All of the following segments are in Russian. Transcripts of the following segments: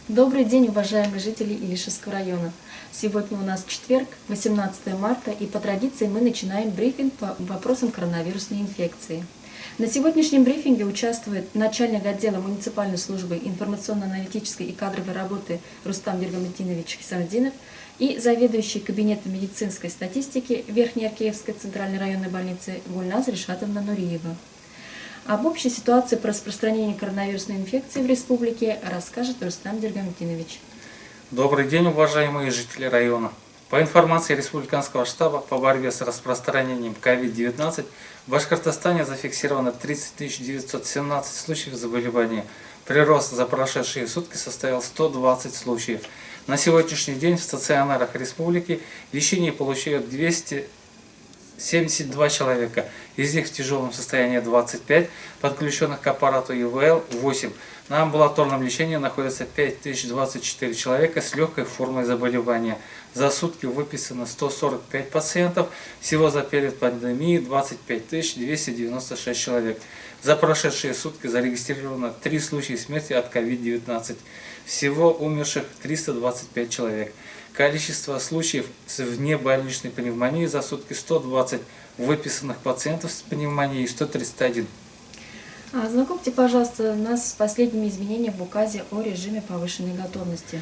Добрый день, уважаемые жители Илишевского района. Сегодня у нас четверг, 18 марта, и по традиции мы начинаем брифинг по вопросам коронавирусной инфекции. На сегодняшнем брифинге участвует начальник отдела муниципальной службы информационно-аналитической и кадровой работы Рустам Бергамединович Хисамдинов и заведующий кабинетом медицинской статистики Верхнеаркеевской центральной районной больницы Гульназ Ришатовна Нуриева. Об общей ситуации по распространению коронавирусной инфекции в республике расскажет Рустам Бергамединович. Добрый день, уважаемые жители района. По информации Республиканского штаба по борьбе с распространением COVID-19 в Башкортостане зафиксировано 30 917 случаев заболевания. Прирост за прошедшие сутки составил 120 случаев. На сегодняшний день в стационарах республики лечение получают 272 человека, из них в тяжелом состоянии 25, подключенных к аппарату ИВЛ 8. На амбулаторном лечении находится 5024 человека с легкой формой заболевания. За сутки выписано 145 пациентов, всего за период пандемии 25 296 человек. За прошедшие сутки зарегистрировано 3 случая смерти от COVID-19. Всего умерших 325 человек. Количество случаев с внебольничной пневмонией за сутки 120, выписанных пациентов с пневмонией 131. Ознакомьте, пожалуйста, нас с последними изменениями в указе о режиме повышенной готовности.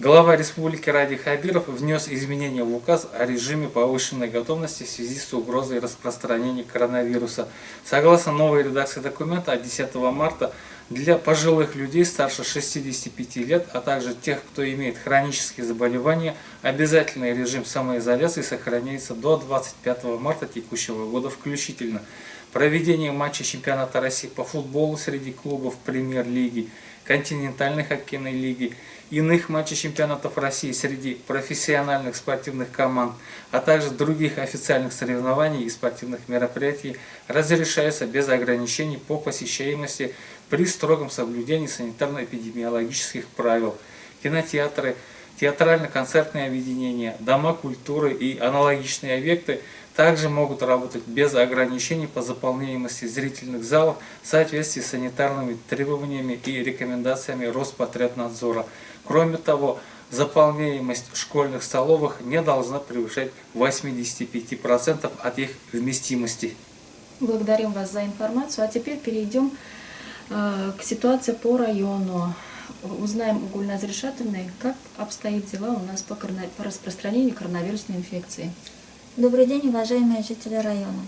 Глава республики Ради Хабиров внес изменения в указ о режиме повышенной готовности в связи с угрозой распространения коронавируса. Согласно новой редакции документа от 10 марта, для пожилых людей старше 65 лет, а также тех, кто имеет хронические заболевания, обязательный режим самоизоляции сохраняется до 25 марта текущего года включительно. Проведение матчей чемпионата России по футболу среди клубов премьер-лиги, континентальной хоккейной лиги, иных матчей чемпионатов России среди профессиональных спортивных команд, а также других официальных соревнований и спортивных мероприятий разрешается без ограничений по посещаемости при строгом соблюдении санитарно-эпидемиологических правил. Кинотеатры, театрально-концертные объединения, дома культуры и аналогичные объекты также могут работать без ограничений по заполняемости зрительных залов в соответствии с санитарными требованиями и рекомендациями Роспотребнадзора. Кроме того, заполняемость школьных столовых не должна превышать 85% от их вместимости. Благодарим вас за информацию. А теперь перейдем к ситуации по району. Узнаем у Гульназ Ришатовны, как обстоят дела у нас по распространению коронавирусной инфекции. Добрый день, уважаемые жители района.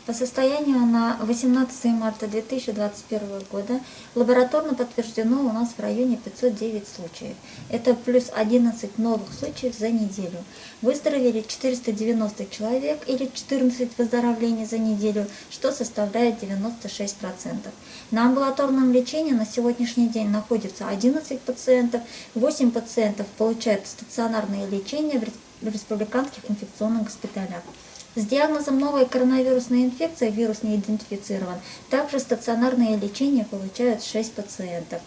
По состоянию на 18 марта 2021 года лабораторно подтверждено у нас в районе 509 случаев. Это плюс 11 новых случаев за неделю. Выздоровели 490 человек или 14 выздоровлений за неделю, что составляет 96%. На амбулаторном лечении на сегодняшний день находится 11 пациентов, 8 пациентов получают стационарное лечение в республиканских инфекционных госпиталях. С диагнозом новой коронавирусной инфекции вирус не идентифицирован. Также стационарное лечение получают 6 пациентов.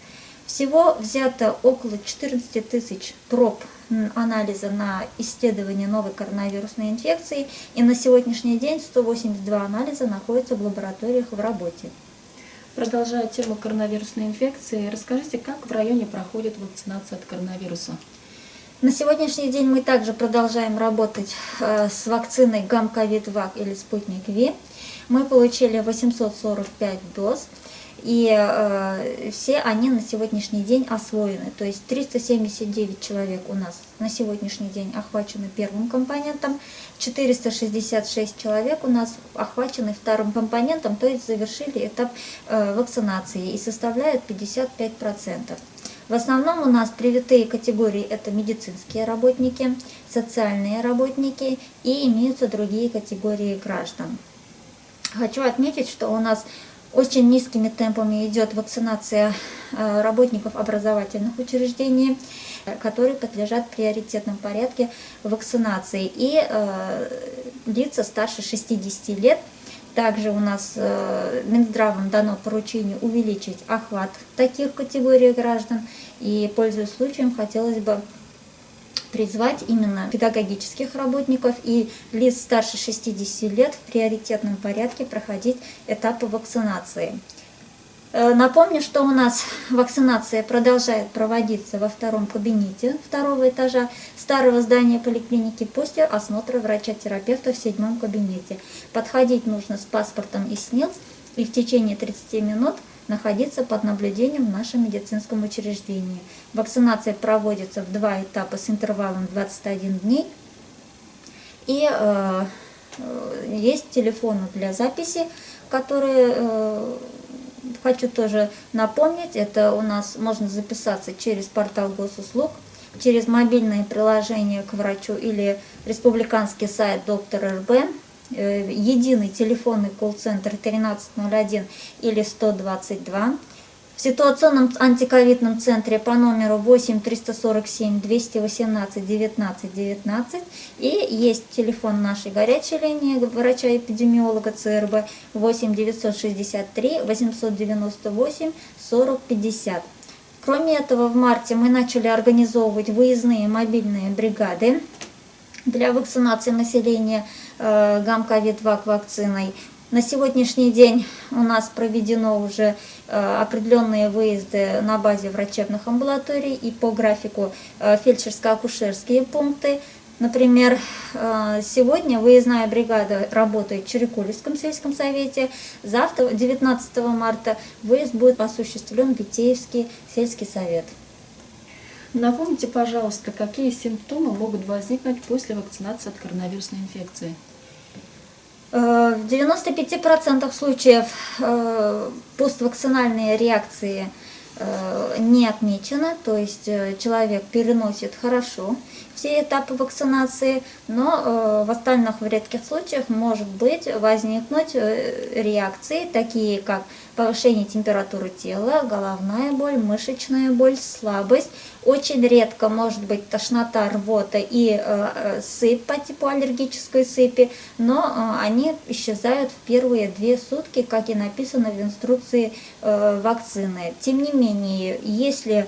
Всего взято около 14 тысяч проб анализа на исследование новой коронавирусной инфекции, и на сегодняшний день 182 анализа находятся в лабораториях в работе. Продолжая тему коронавирусной инфекции, расскажите, как в районе проходит вакцинация от коронавируса? На сегодняшний день мы также продолжаем работать с вакциной Гамковид-Вак или Спутник Ви. Мы получили 845 доз, и все они на сегодняшний день освоены. То есть 379 человек у нас на сегодняшний день охвачены первым компонентом, 466 человек у нас охвачены вторым компонентом, то есть завершили этап вакцинации и составляют 55%. В основном у нас привитые категории – это медицинские работники, социальные работники и имеются другие категории граждан. Хочу отметить, что у нас очень низкими темпами идет вакцинация работников образовательных учреждений, которые подлежат в приоритетном порядке вакцинации, и лица старше 60 лет. Также у нас Минздравом дано поручение увеличить охват таких категорий граждан. И, пользуясь случаем, хотелось бы призвать именно педагогических работников и лиц старше 60 лет в приоритетном порядке проходить этапы вакцинации. Напомню, что у нас вакцинация продолжает проводиться во втором кабинете второго этажа старого здания поликлиники после осмотра врача-терапевта в 7 кабинете. Подходить нужно с паспортом и СНИЛС и в течение 30 минут находиться под наблюдением в нашем медицинском учреждении. Вакцинация проводится в 2 этапа с интервалом 21 дней. И есть телефоны для записи, которые... Хочу тоже напомнить, это у нас можно записаться через портал госуслуг, через мобильное приложение к врачу или республиканский сайт Доктор РБ, единый телефонный колл-центр 1301 или 122. В ситуационном антиковидном центре по номеру 8 347 218 19 19 и есть телефон нашей горячей линии врача-эпидемиолога ЦРБ 8 963 898 40 50. Кроме этого, в марте мы начали организовывать выездные мобильные бригады для вакцинации населения гам-ковид-вак вакциной. На сегодняшний день у нас проведено уже определенные выезды на базе врачебных амбулаторий и по графику фельдшерско-акушерские пункты. Например, сегодня выездная бригада работает в Чирикулевском сельском совете. Завтра, 19 марта, выезд будет осуществлен в Витеевский сельский совет. Напомните, пожалуйста, какие симптомы могут возникнуть после вакцинации от коронавирусной инфекции? В 95% случаев поствакцинальные реакции не отмечено, то есть человек переносит хорошо все этапы вакцинации, но в остальных в редких случаях может возникнуть реакции, такие как повышение температуры тела, головная боль, мышечная боль, слабость. Очень редко может быть тошнота, рвота и сыпь по типу аллергической сыпи, но они исчезают в первые 2 сутки, как и написано в инструкции вакцины. Тем не менее, если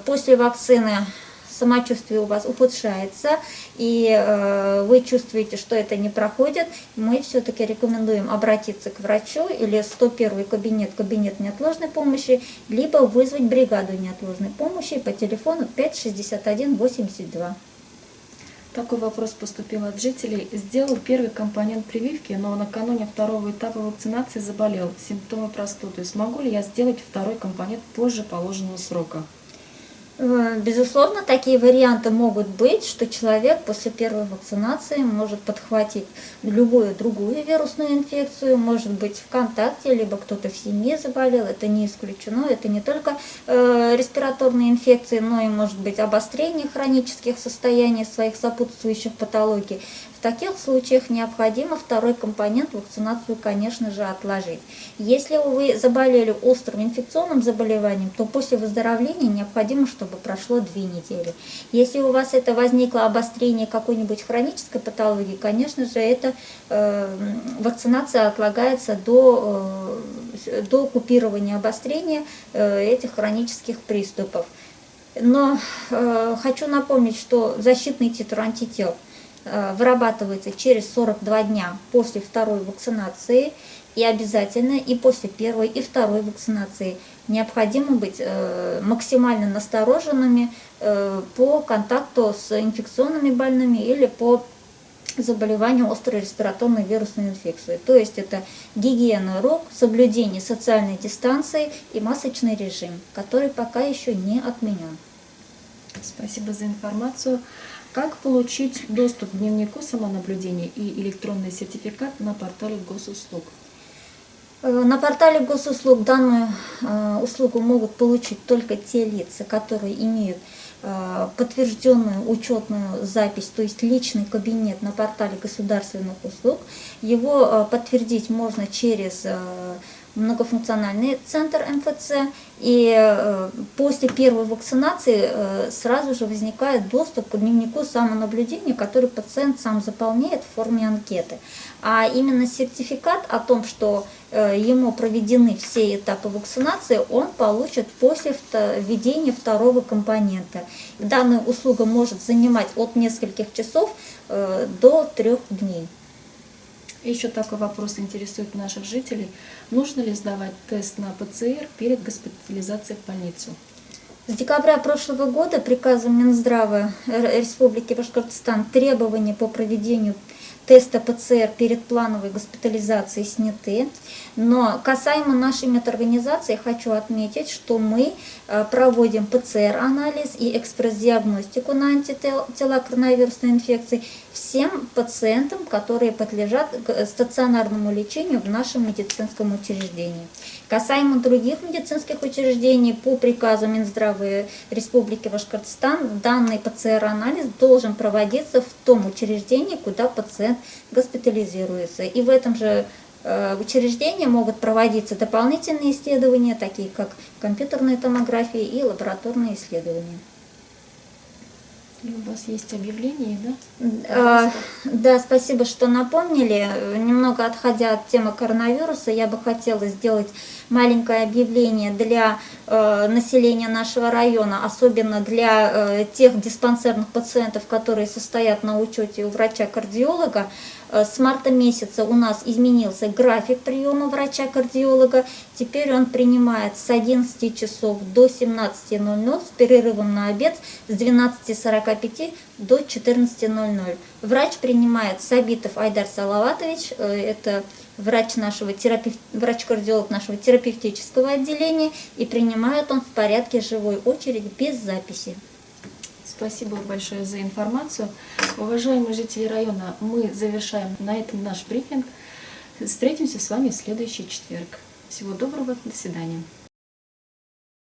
после вакцины самочувствие у вас ухудшается, и вы чувствуете, что это не проходит, мы все-таки рекомендуем обратиться к врачу или 101 кабинет неотложной помощи, либо вызвать бригаду неотложной помощи по телефону 5 61 82. Такой вопрос поступил от жителей. Сделал первый компонент прививки, но накануне 2-го этапа вакцинации заболел. Симптомы простуды. Смогу ли я сделать 2-й компонент позже положенного срока? Безусловно, такие варианты могут быть, что человек после первой вакцинации может подхватить любую другую вирусную инфекцию, может быть в контакте, либо кто-то в семье заболел, это не исключено, это не только респираторные инфекции, но и может быть обострение хронических состояний своих сопутствующих патологий. В таких случаях необходимо 2-й компонент вакцинацию, конечно же, отложить. Если вы заболели острым инфекционным заболеванием, то после выздоровления необходимо, чтобы прошло 2 недели. Если у вас это возникло обострение какой-нибудь хронической патологии, конечно же, эта вакцинация отлагается до купирования обострения этих хронических приступов. Но хочу напомнить, что защитный титр антител вырабатывается через 42 дня после 2-й вакцинации, и обязательно и после 1-й и 2-й вакцинации необходимо быть максимально настороженными по контакту с инфекционными больными или по заболеванию острой респираторной вирусной инфекцией. То есть это гигиена рук, соблюдение социальной дистанции и масочный режим, который пока еще не отменен. Спасибо за информацию. Как получить доступ к дневнику самонаблюдения и электронный сертификат на портале госуслуг? На портале госуслуг данную услугу могут получить только те лица, которые имеют подтвержденную учетную запись, то есть личный кабинет на портале государственных услуг. Его подтвердить можно через многофункциональный центр МФЦ, и после 1-й вакцинации сразу же возникает доступ к дневнику самонаблюдения, который пациент сам заполняет в форме анкеты. А именно сертификат о том, что ему проведены все этапы вакцинации, он получит после введения 2-го компонента. Данная услуга может занимать от нескольких часов до 3 дней. Еще такой вопрос интересует наших жителей. Нужно ли сдавать тест на ПЦР перед госпитализацией в больницу? С декабря прошлого года приказом Минздрава Республики Башкортостан требования по проведению теста ПЦР перед плановой госпитализацией сняты. Но касаемо нашей медорганизации, хочу отметить, что мы проводим ПЦР-анализ и экспресс-диагностику на антитела коронавирусной инфекции всем пациентам, которые подлежат стационарному лечению в нашем медицинском учреждении. Касаемо других медицинских учреждений, по приказу Минздрава Республики Башкортостан данный ПЦР-анализ должен проводиться в том учреждении, куда пациент госпитализируется. И в этом же учреждении могут проводиться дополнительные исследования, такие как компьютерная томография и лабораторные исследования. И у вас есть объявление, да? Да, спасибо, что напомнили. Немного отходя от темы коронавируса, я бы хотела сделать маленькое объявление для населения нашего района, особенно для тех диспансерных пациентов, которые состоят на учете у врача-кардиолога. С марта месяца у нас изменился график приема врача-кардиолога. Теперь он принимает с 11 часов до 17:00 с перерывом на обед с 12:45 до 14:00. Врач принимает Сабитов Айдар Салаватович, это врач-кардиолог нашего терапевтического отделения, и принимает он в порядке живой очереди без записи. Спасибо большое за информацию. Уважаемые жители района, мы завершаем на этом наш брифинг. Встретимся с вами в следующий четверг. Всего доброго, до свидания.